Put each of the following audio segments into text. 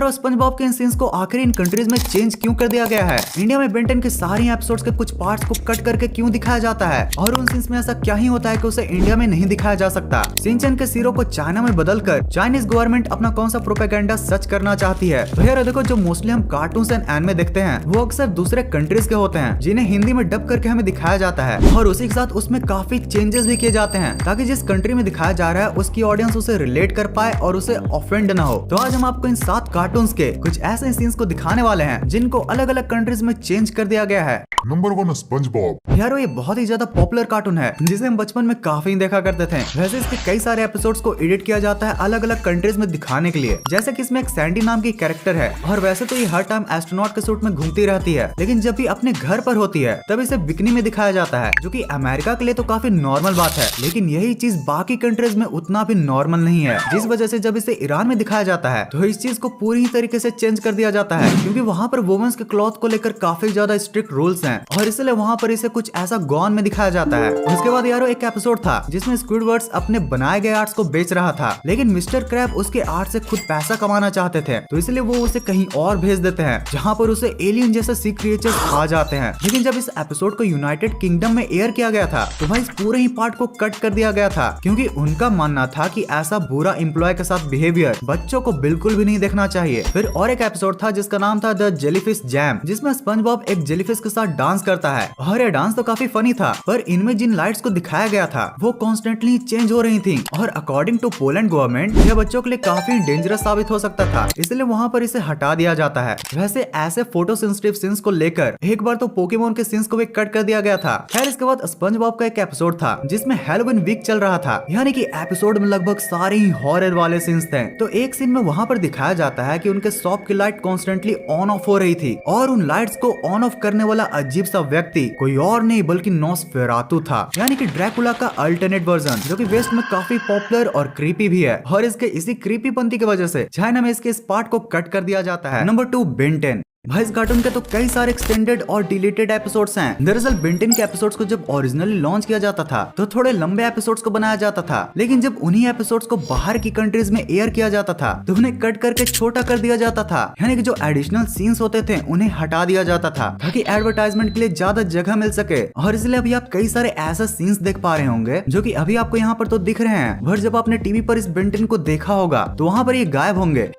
और sponge Bob के इन scenes को आखिर इन कंट्रीज में चेंज क्यों कर दिया गया है? इंडिया में बेन 10 के सारे एपिसोड्स के कुछ पार्ट्स को कट करके क्यों दिखाया जाता है? और उन सीन्स में ऐसा क्या ही होता है कि उसे इंडिया में नहीं दिखाया जा सकता? शिनचैन के सीरो को चाइना में बदलकर चाइनीज गवर्नमेंट अपना कौन सा प्रोपेगेंडा सच करना चाहती है? तो यार देखो, जो मोस्टली हम कार्टून्स एंड एनिमे देखते हैं वो अक्सर दूसरे कंट्रीज के होते हैं जिन्हें हिंदी में डब करके हमें दिखाया जाता है, और उसी के साथ उसमें काफी चेंजेस भी किए जाते हैं ताकि जिस कंट्री में दिखाया जा रहा है उसकी ऑडियंस उसे रिलेट कर पाए और उसे ऑफेंड ना हो। तो आज हम आपको इन 7 कार्टून्स के कुछ ऐसे सीन्स को दिखाने वाले हैं जिनको अलग अलग कंट्रीज में चेंज कर दिया गया है। Number 1 sponge Bob. यार ये बहुत ही ज्यादा पॉपुलर कार्टून है जिसे हम बचपन में काफी देखा करते थे। वैसे इसके कई सारे एपिसोड्स को एडिट किया जाता है अलग अलग कंट्रीज में दिखाने के लिए, जैसे कि इसमें एक सैंडी नाम की कैरेक्टर है और वैसे तो ये हर टाइम एस्ट्रोनॉट के सूट में घूमती रहती है, लेकिन जब भी अपने घर पर होती है तब इसे बिकनी में दिखाया जाता है, जो कि अमेरिका के लिए तो काफी नॉर्मल बात है, लेकिन यही चीज बाकी कंट्रीज में उतना भी नॉर्मल नहीं है, जिस वजह से जब इसे ईरान में दिखाया जाता है तो इस चीज को पूरी तरीके से चेंज कर दिया जाता है, क्योंकि वहाँ पर वुमेन्स के क्लॉथ को लेकर काफी ज्यादा स्ट्रिक्ट रूल्स हैं और इसलिए वहाँ पर इसे कुछ ऐसा गॉन में दिखाया जाता है। उसके बाद यारो एक एपिसोड था जिसमें स्क्विडवर्ड्स अपने बनाए गए आर्ट्स को बेच रहा था, लेकिन मिस्टर क्रैब उसके आर्ट से खुद पैसा कमाना चाहते थे, तो इसलिए वो उसे कहीं और भेज देते हैं जहाँ पर उसे एलियन जैसे सी क्रिएचर्स खा जाते हैं। लेकिन जब इस एपिसोड को यूनाइटेड किंगडम में एयर किया गया था तो भाई इस पूरे ही पार्ट को कट कर दिया गया था, क्योंकि उनका मानना था कि ऐसा बुरा एम्प्लॉय के साथ बिहेवियर बच्चों को बिल्कुल भी नहीं देखना चाहिए। फिर और एक एपिसोड था जिसका नाम था द जेलीफिश जैम, जिसमें स्पंज बॉब एक जेलीफिश के साथ डांस करता है, और ये डांस तो काफी फनी था, पर इनमें जिन लाइट्स को दिखाया गया था वो कॉन्स्टेंटली चेंज हो रही थी, और अकॉर्डिंग टू पोलैंड गवर्नमेंट यह बच्चों के लिए काफी डेंजरस साबित हो सकता था, इसलिए वहाँ पर इसे हटा दिया जाता है। वैसे ऐसे फोटो सेंसिटिव सीन्स को लेकर एक बार तो पोकेमोन के सीन्स को भी कट कर दिया गया था। खैर इसके बाद स्पंज बॉब का एक एपिसोड था जिसमें हैलोवीन वीक चल रहा था, यानी कि एपिसोड में लगभग सारे ही हॉरर वाले सीन्स थे। तो एक सीन में वहाँ पर दिखाया जाता है कि उनके शॉप की लाइट कॉन्स्टेंटली ऑन ऑफ हो रही थी, और उन लाइट्स को ऑन ऑफ करने वाला अजीब सा व्यक्ति कोई और नहीं बल्कि नॉसफेरातु था, यानी कि ड्रैकुला का अल्टरनेट वर्जन, जो कि वेस्ट में काफी पॉपुलर और क्रीपी भी है, और इसके इसी क्रीपीपंती की वजह से चाइना में इसके इस पार्ट को कट कर दिया जाता है। Number 2 Ben 10। भाई इस कार्टून के तो कई सारे एक्सटेंडेड और डिलीटेड एपिसोड्स हैं। दरअसल बेन 10 के एपिसोड्स को जब ओरिजिनली लॉन्च किया जाता था तो थोड़े लंबे एपिसोड्स को बनाया जाता था, लेकिन जब उन्हीं एपिसोड्स को बाहर की कंट्रीज में एयर किया जाता था तो उन्हें कट करके छोटा कर दिया जाता था, यानी कि जो एडिशनल सीन्स होते थे उन्हें हटा दिया जाता था ताकि एडवर्टाइजमेंट के लिए ज्यादा जगह मिल सके। और इसलिए अभी आप कई सारे ऐसे सीन्स देख पा रहे होंगे जो कि अभी आपको यहाँ पर तो दिख रहे हैं, बट जब आपने टीवी पर इस बेन 10 को देखा होगा तो वहाँ पर ये गायब होंगे।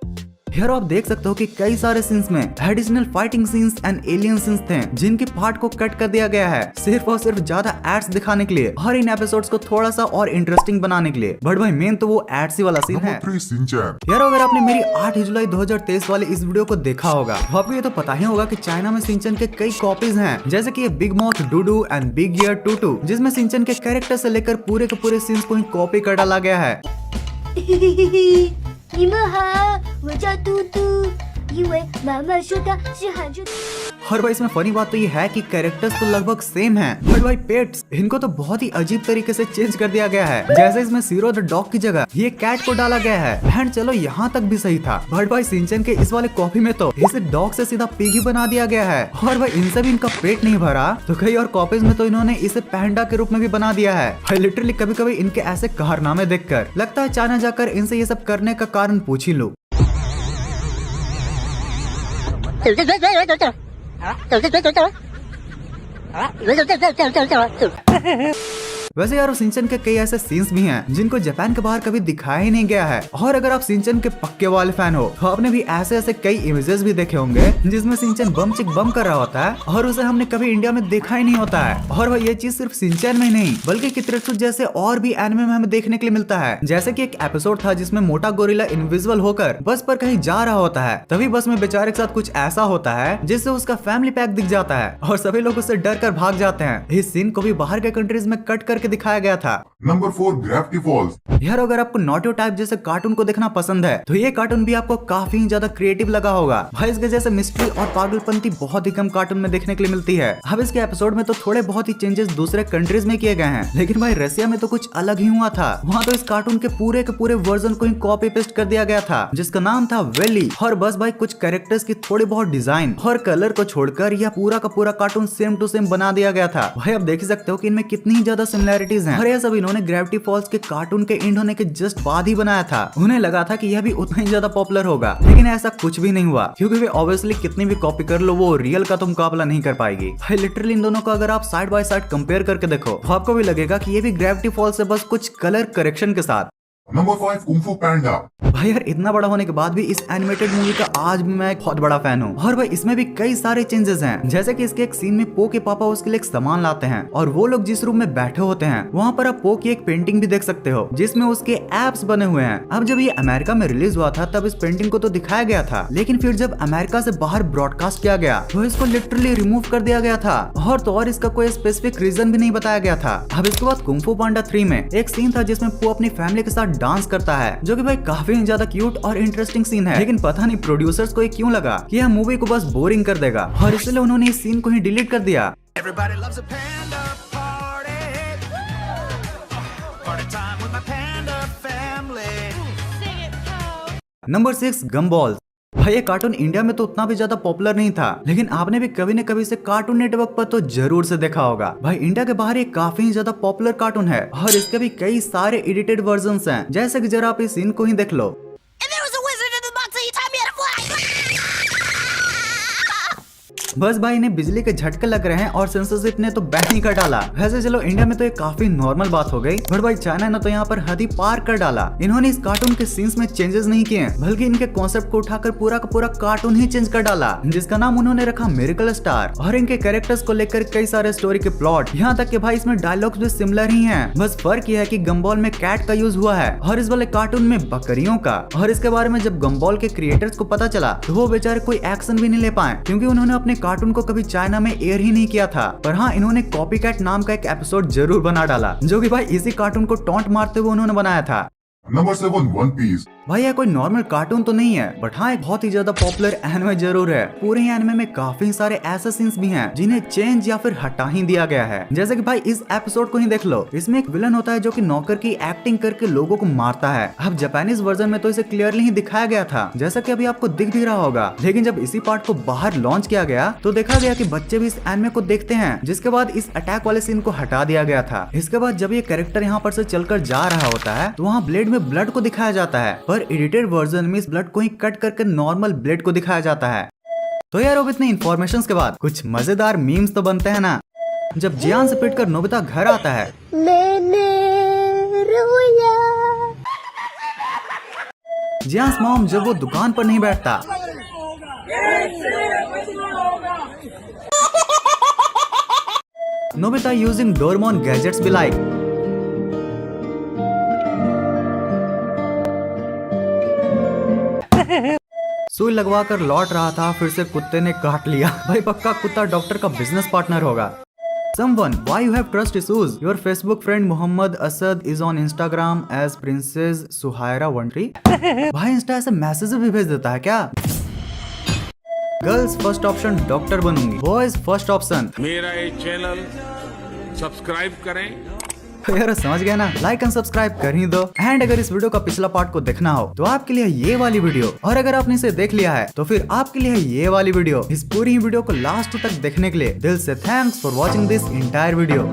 यार आप देख सकते हो कि कई सारे सीन्स में additional fighting scenes and alien scenes थे जिनके पार्ट को कट कर दिया गया है सिर्फ और सिर्फ ज्यादा एड्स दिखाने के लिए और इन एपिसोड्स को थोड़ा सा और इंटरेस्टिंग बनाने के लिए। बट भाई मेन तो वो एड्स ही वाला सीन है। यार अगर आपने मेरी 8 जुलाई 2023 वाली इस वीडियो को देखा होगा तो आपको ये तो पता ही होगा कि चाइना में शिनचैन के कई कॉपीज हैं, जैसे कि ये big mouth Dudu and big ear Tutu, जिसमें शिनचैन के कैरेक्टर से लेकर पूरे के पूरे सीन्स को ही कॉपी कर डाला गया है। 你们好，我叫嘟嘟，因为妈妈说她是喊着。 और भाई इसमें फनी बात तो ये है कि कैरेक्टर्स तो लगभग सेम हैं, बट भाई पेट्स इनको तो बहुत ही अजीब तरीके से चेंज कर दिया गया है। जैसे इसमें सीरो द डॉग की जगह ये कैट को डाला गया है, एंड चलो यहाँ तक भी सही था, बट भाई शिनचैन के इस वाले कॉपी में तो इसे डॉग से सीधा पिगी बना दिया गया है। और भाई इनसे भी इनका पेट नहीं भरा तो कई और कॉपीज में तो इन्होंने इसे पैंडा के रूप में भी बना दिया है। भाई लिटरली कभी कभी इनके ऐसे कारनामे देखकर लगता है चाइना जाकर इनसे ये सब करने का कारण पूछ ही लो। वैसे यार शिनचैन के कई ऐसे सीन्स भी हैं जिनको जापान के बाहर कभी दिखाया ही नहीं गया है, और अगर आप शिनचैन के पक्के वाले फैन हो तो आपने भी ऐसे ऐसे कई इमेजेस भी देखे होंगे जिसमें शिनचैन बम चिक बम कर रहा होता है और उसे हमने कभी इंडिया में देखा ही नहीं होता है। और भाई ये चीज सिर्फ शिनचैन में नहीं बल्कि कितरेत्सु जैसे और भी एनिमे में हमें देखने के लिए मिलता है। जैसे कि एक एपिसोड था जिसमें मोटा गोरिल्ला इनविजिबल होकर बस पर कहीं जा रहा होता है, तभी बस में बेचारे के साथ कुछ ऐसा होता है जिससे उसका फैमिली पैक दिख जाता है और सभी लोग उससे डर कर भाग जाते हैं। इस सीन को भी बाहर के कंट्रीज में कट करके दिखाया गया था। Number 4 gravity falls. यार अगर आपको नॉटो टाइप जैसे कार्टून को देखना पसंद है तो ये कार्टून भी आपको काफी ज्यादा क्रिएटिव लगा होगा। भाई इसके जैसे मिस्ट्री और पागलपंती बहुत ही कम कार्टून में देखने के लिए मिलती है। अब इसके एपिसोड में तो थोड़े बहुत ही चेंजेस दूसरे कंट्रीज में किए गए हैं, लेकिन भाई रसिया में तो कुछ अलग ही हुआ था। वहाँ तो इस कार्टून के पूरे वर्जन को ही कॉपी पेस्ट कर दिया गया था जिसका नाम था वेली। और बस भाई कुछ कैरेक्टर्स की थोड़ी बहुत डिजाइन और कलर को छोड़कर यह पूरा का पूरा कार्टून सेम टू सेम बना दिया गया था। भाई आप देख सकते हो कि इनमें कितनी ज्यादा सिमिलैरिटी सिमिलैरिटीज हैं और ये सब इन्होंने ग्रेविटी फॉल्स के कार्टून के एंड होने के जस्ट बाद ही बनाया था। उन्हें लगा था कि यह भी उतना ही ज्यादा पॉपुलर होगा, लेकिन ऐसा कुछ भी नहीं हुआ क्योंकि वे ऑब्वियसली कितनी भी कॉपी कर लो वो रियल का तो मुकाबला नहीं कर पाएगी। भाई लिटरली इन दोनों को अगर आप साइड बाय साइड कंपेयर करके देखो तो आपको भी लगेगा कि ये भी ग्रेविटी फॉल्स से बस कुछ कलर करेक्शन के साथ। Number 5 Kung Fu Panda. भाई यार इतना बड़ा होने के बाद भी इस एनिमेटेड मूवी का आज भी मैं बहुत बड़ा फैन हूँ और भाई इसमें भी कई सारे चेंजेस हैं। जैसे कि इसके एक सीन में पो के पापा उसके लिए एक सामान लाते हैं और वो लोग जिस रूम में बैठे होते हैं वहाँ पर आप पो की एक पेंटिंग भी देख सकते हो जिसमें उसके एप्स बने हुए हैं। अब जब ये अमेरिका में रिलीज हुआ था तब इस पेंटिंग को तो दिखाया गया था, लेकिन फिर जब अमेरिका से बाहर ब्रॉडकास्ट किया गया तो इसको लिटरली रिमूव कर दिया गया था और तो और इसका कोई स्पेसिफिक रीजन भी नहीं बताया गया था। अब इसके बाद कुंग फू पांडा 3 में एक सीन था जिसमें पो अपनी फैमिली के साथ डांस करता है, जो कि भाई काफी ज्यादा क्यूट और इंटरेस्टिंग सीन है। लेकिन पता नहीं प्रोड्यूसर्स को ये क्यों लगा कि यह मूवी को बस बोरिंग कर देगा और इसलिए उन्होंने इस सीन को ही डिलीट कर दिया। नंबर 6 गमबॉल्स। भाई ये कार्टून इंडिया में तो उतना भी ज्यादा पॉपुलर नहीं था, लेकिन आपने भी कभी न कभी से कार्टून नेटवर्क पर तो जरूर से देखा होगा। भाई इंडिया के बाहर ये काफी ज्यादा पॉपुलर कार्टून है और इसके भी कई सारे एडिटेड वर्जन्स हैं। जैसे कि जरा आप इस सीन को ही देख लो। बस भाई इन्हें बिजली के झटके लग रहे हैं और सेंसरशिप ने तो बैन ही कर डाला। वैसे चलो इंडिया में तो ये काफी नॉर्मल बात हो गई, बट भाई चाइना ने तो यहाँ पर हद ही पार कर डाला। इन्होंने इस कार्टून के सीन्स में चेंजेस नहीं किए बल्कि इनके कॉन्सेप्ट को उठाकर पूरा का पूरा कार्टून ही चेंज कर डाला, जिसका नाम उन्होंने रखा मिरेकल स्टार। और इनके कैरेक्टर्स को लेकर कई सारे स्टोरी के प्लॉट, यहाँ तक कि भाई इसमें डायलॉग्स भी सिमिलर ही हैं। बस फर्क यह है कि गम्बॉल में कैट का यूज हुआ है और इस वाले कार्टून में बकरियों का। और इसके बारे में जब गम्बॉल के क्रिएटर्स को पता चला तो वो बेचारे कोई एक्शन भी नहीं ले पाए क्योंकि उन्होंने अपने कार्टून को कभी चाइना में एयर ही नहीं किया था। पर हाँ इन्होंने कॉपीकैट नाम का एक एपिसोड जरूर बना डाला, जो कि भाई इसी कार्टून को टॉन्ट मारते हुए उन्होंने बनाया था। Number 7 One Piece. भाई यह कोई नॉर्मल कार्टून तो नहीं है, बट हाँ एक बहुत ही ज्यादा पॉपुलर एनिमे जरूर है। पूरे ही एनिमे में काफी सारे ऐसे सीन्स भी हैं जिन्हें चेंज या फिर हटा ही दिया गया है। जैसे कि भाई इस एपिसोड को ही देख लो, इसमें एक विलन होता है जो कि नौकर की एक्टिंग करके लोगों को मारता है। अब जापानीज वर्जन में तो इसे क्लियरली ही दिखाया गया था, जैसा कि अभी आपको दिख भी रहा होगा। लेकिन जब इसी पार्ट को बाहर लॉन्च किया गया तो देखा गया कि बच्चे भी इस एनिमे को देखते हैं, जिसके बाद इस अटैक वाले सीन को हटा दिया गया था। इसके बाद जब ये कैरेक्टर यहाँ पर से चलकर जा रहा होता है तो वहाँ ब्लेड में ब्लड को दिखाया जाता है, पर एडिटेड वर्जन में इस ब्लड को ही कट करके नॉर्मल ब्लेड को दिखाया जाता है। तो यार अब इतने इन्फॉर्मेशन के बाद कुछ मजेदार मीम्स तो बनते हैं ना। जब जियान से पिटकर नोबिता घर आता है, मैंने रोया। जियान्स मॉम जब वो दुकान पर नहीं बैठता, Nobita using Doraemon gadgets be like. सुई लगवाकर लौट रहा था, फिर से कुत्ते ने काट लिया। भाई पक्का कुत्ता डॉक्टर का बिजनेस पार्टनर होगा। Someone, why you have trust issues? Your Facebook friend Muhammad Asad is on Instagram as Princess Suhaira Wantry. भाई इंस्टा ऐसे मैसेज भी भेज देता है क्या? गर्ल्स फर्स्ट ऑप्शन डॉक्टर बनूंगी, बॉयज फर्स्ट ऑप्शन मेरा ये चैनल सब्सक्राइब करें। यार समझ गए ना, लाइक एंड सब्सक्राइब कर ही दो। एंड अगर इस वीडियो का पिछला पार्ट को देखना हो तो आपके लिए ये वाली वीडियो, और अगर आपने इसे देख लिया है तो फिर आपके लिए ये वाली वीडियो। इस पूरी वीडियो को लास्ट तक देखने के लिए दिल से thanks for watching this entire video.